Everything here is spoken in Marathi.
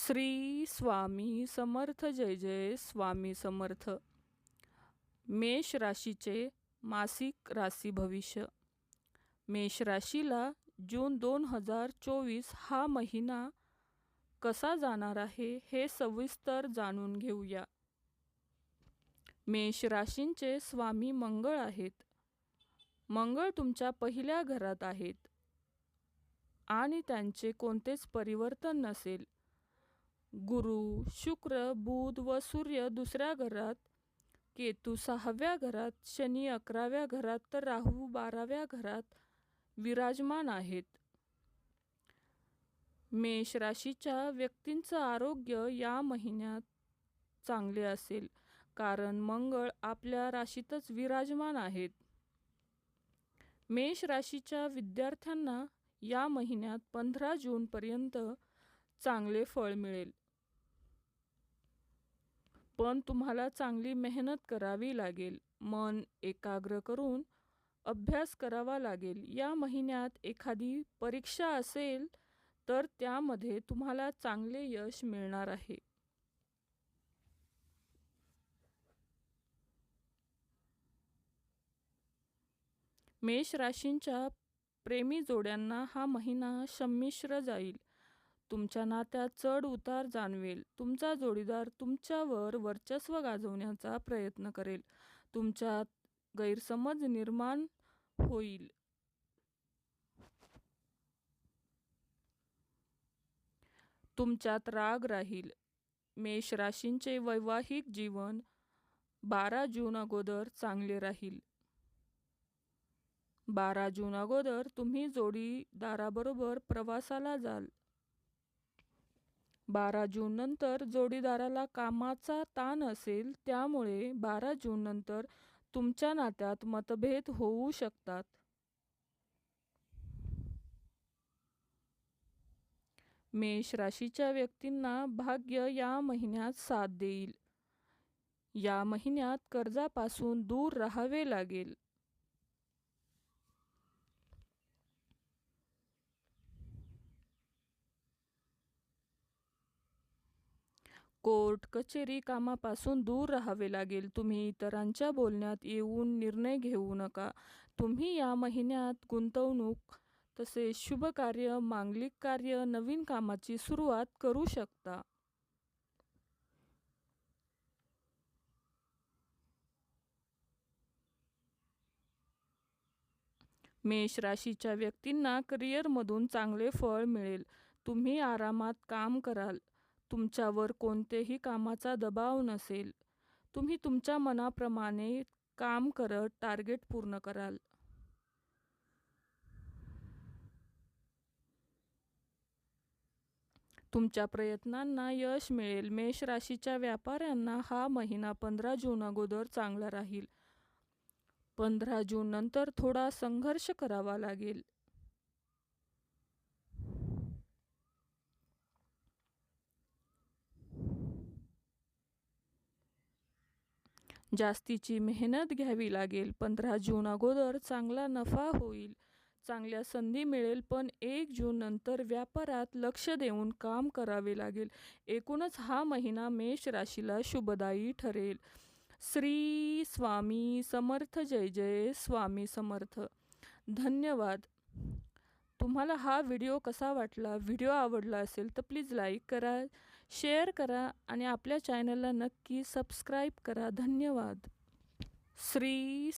श्री स्वामी समर्थ. जय जय स्वामी समर्थ. मेष राशीचे मासिक राशी भविष्य. मेष राशीला जून 2024 हा महिना कसा जाणार आहे हे सविस्तर जाणून घेऊया. मेष राशींचे स्वामी मंगळ आहेत. मंगळ तुमच्या पहिल्या घरात आहेत आणि त्यांचे कोणतेच परिवर्तन नसेल. गुरु, शुक्र, बुध व सूर्य दुसऱ्या घरात, केतू 6व्या घरात, शनी 11व्या घरात तर राहू 12व्या घरात विराजमान आहेत. मेष राशीच्या व्यक्तींचं आरोग्य या महिन्यात चांगले असेल, कारण मंगळ आपल्या राशीतच विराजमान आहेत. मेष राशीच्या विद्यार्थ्यांना या महिन्यात 15 जूनपर्यंत चांगले फळ मिळेल, पण तुम्हाला चांगली मेहनत करावी लागेल. मन एकाग्र करून अभ्यास करावा लागेल. या महिन्यात एखादी परीक्षा असेल तर त्यामध्ये तुम्हाला चांगले यश मिळणार आहे. मेष राशींच्या प्रेमी जोड्यांना हा महिना संमिश्र जाईल. तुमच्या नात्यात चढ उतार जाणवेल. तुमचा जोडीदार तुमच्यावर वर्चस्व गाजवण्याचा प्रयत्न करेल. तुमच्यात गैरसमज निर्माण होईल. तुमच्यात राग राहील. मेष राशींचे वैवाहिक जीवन 12 जून अगोदर चांगले राहील. 12 जून अगोदर तुम्ही जोडीदाराबरोबर प्रवासाला जाल. 12 जून नंतर जोडीदाराला कामाचा ताण असेल, त्यामुळे 12 जून नंतर तुमच्या नात्यात मतभेद होऊ शकतात. मेष राशीच्या व्यक्तींना भाग्य या महिन्यात साथ देईल. या महिन्यात कर्जापासून दूर राहावे लागेल. कोर्ट कचेरी कामापासून दूर राहावे लागेल. तुम्ही इतरांच्या बोलण्यात येऊन निर्णय घेऊ नका. तुम्ही या महिन्यात गुंतवणूक तसेच शुभ कार्य, मांगलिक कार्य, नवीन कामाची सुरुवात करू शकता. मेष राशीच्या व्यक्तींना करिअरमधून चांगले फळ मिळेल. तुम्ही आरामात काम कराल. तुमच्यावर कोणतेही कामाचा दबाव नसेल. तुम्ही तुमच्या मनाप्रमाणे काम करत टार्गेट पूर्ण कराल. तुमच्या प्रयत्नांना यश मिळेल. मेष राशीच्या व्यापाऱ्यांना हा महिना 15 जून अगोदर चांगला राहील. 15 जून नंतर थोडा संघर्ष करावा लागेल. जास्तीची मेहनत घ्यावी लागेल. 15 जून अगोदर चांगला नफा होईल. चांगल्या संधी मिळेल, पण 1 जून नंतर व्यापारात लक्ष देऊन काम करावे लागेल. एकूणच हा महिना मेष राशीला शुभदायी ठरेल. श्री स्वामी समर्थ. जय जय स्वामी समर्थ. धन्यवाद. तुम्हाला हा व्हिडिओ कसा वाटला? व्हिडिओ आवडला असेल तर प्लीज लाईक करा, शेअर करा आणि आपल्या चॅनलला नक्की सबस्क्राईब करा. धन्यवाद. श्री